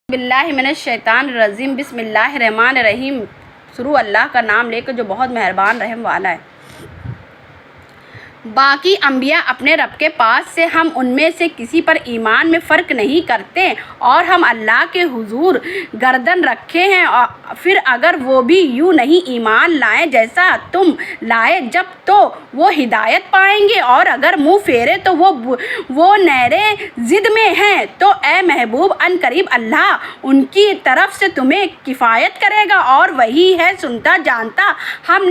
باللہ من الشیطان الرجیم بسم اللہ الرحمن الرحیم۔ شروع اللہ کا نام لے کر جو بہت مہربان رحم والا ہے۔ باقی انبیاء اپنے رب کے پاس سے ہم ان میں سے کسی پر ایمان میں فرق نہیں کرتے اور ہم اللہ کے حضور گردن رکھے ہیں، پھر اگر وہ بھی یوں نہیں ایمان لائیں جیسا تم لائے جب تو وہ ہدایت پائیں گے، اور اگر منہ پھیرے تو وہ نیرے ضد میں ہیں، تو اے محبوب ان قریب اللہ ان کی طرف سے تمہیں کفایت کرے گا اور وہی ہے سنتا جانتا۔ ہم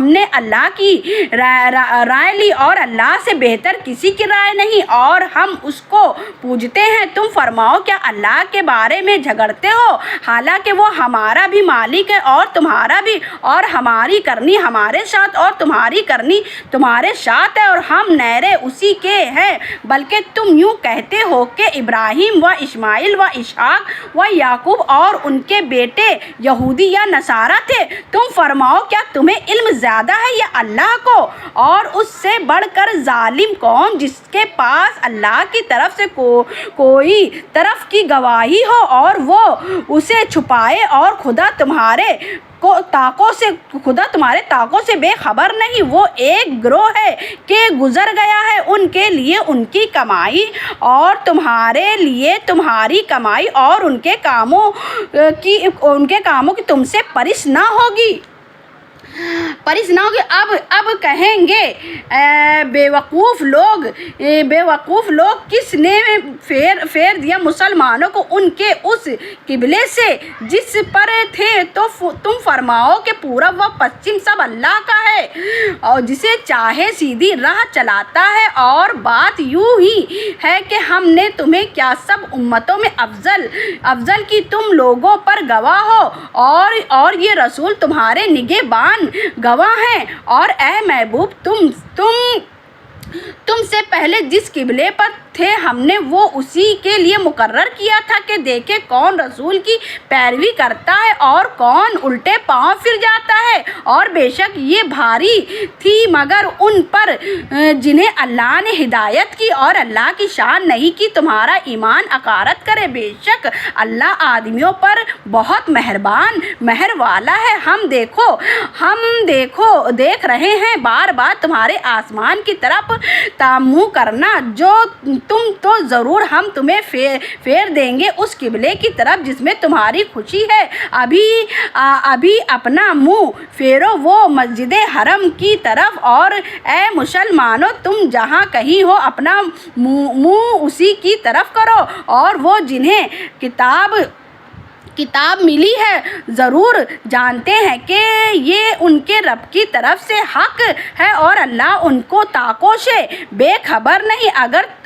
نے اللہ کی رائے لی اور اللہ سے بہتر کسی کی رائے نہیں، اور ہم اس کو پوجتے ہیں۔ تم فرماؤ کیا اللہ کے بارے میں جھگڑتے ہو حالانکہ وہ ہمارا بھی مالک ہے اور تمہارا بھی، اور ہماری کرنی ہمارے ساتھ اور تمہاری کرنی تمہارے ساتھ ہے، اور ہم نیرے اسی کے ہیں۔ بلکہ تم یوں کہتے ہو کہ ابراہیم و اسماعیل و اسحاق و یعقوب اور ان کے بیٹے یہودی یا نصارہ تھے۔ تم فرماؤ کیا تمہیں علم زیادہ ہے یا اللہ کو؟ اور اس سے بڑھ کر ظالم کون جس کے پاس اللہ کی طرف سے کوئی طرف کی گواہی ہو اور وہ اسے چھپائے، اور خدا تمہارے طاقوں سے بے خبر نہیں۔ وہ ایک گروہ ہے کہ گزر گیا ہے، ان کے لیے ان کی کمائی اور تمہارے لیے تمہاری کمائی، اور ان کے کاموں کی تم سے پرس نہ ہوگی۔ اب کہیں گے بے وقوف لوگ کس نے پھیر دیا مسلمانوں کو ان کے اس قبلے سے جس پر تھے؟ تو تم فرماؤ کہ پورب و پچھم سب اللہ کا ہے، اور جسے چاہے سیدھی راہ چلاتا ہے۔ اور بات یوں ہی ہے کہ ہم نے تمہیں کیا سب امتوں میں افضل کی تم لوگوں پر گواہ ہو، اور یہ رسول تمہارے نگہبان گواہ ہیں۔ اور اے محبوب تم سے پہلے جس قبلے پر تھے ہم نے وہ اسی کے لیے مقرر کیا تھا کہ دیکھے کون رسول کی پیروی کرتا ہے اور کون الٹے پاؤں پھر جاتا ہے۔ اور بے شک یہ بھاری تھی مگر ان پر جنہیں اللہ نے ہدایت کی اور اللہ کی شان نہیں کی تمہارا ایمان اکارت کرے۔ بے شک اللہ آدمیوں پر بہت مہر والا ہے۔ ہم دیکھ رہے ہیں بار بار تمہارے آسمان کی طرف منہ کرنا، جو تم تو ضرور ہم تمہیں پھیر دیں گے اس قبلے کی طرف جس میں تمہاری خوشی ہے۔ ابھی اپنا منہ پھیرو وہ مسجد حرم کی طرف، اور اے مسلمانوں تم جہاں کہیں ہو اپنا منہ اسی کی طرف کرو، اور وہ جنہیں کتاب ملی ہے ضرور جانتے ہیں کہ یہ ان کے رب کی طرف سے حق ہے، اور اللہ ان کو طاقوں سے بے خبر نہیں۔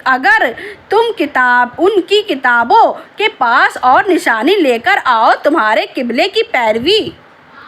اگر تم ان کی کتابوں کے پاس اور نشانی لے کر آؤ تمہارے قبلے کی پیروی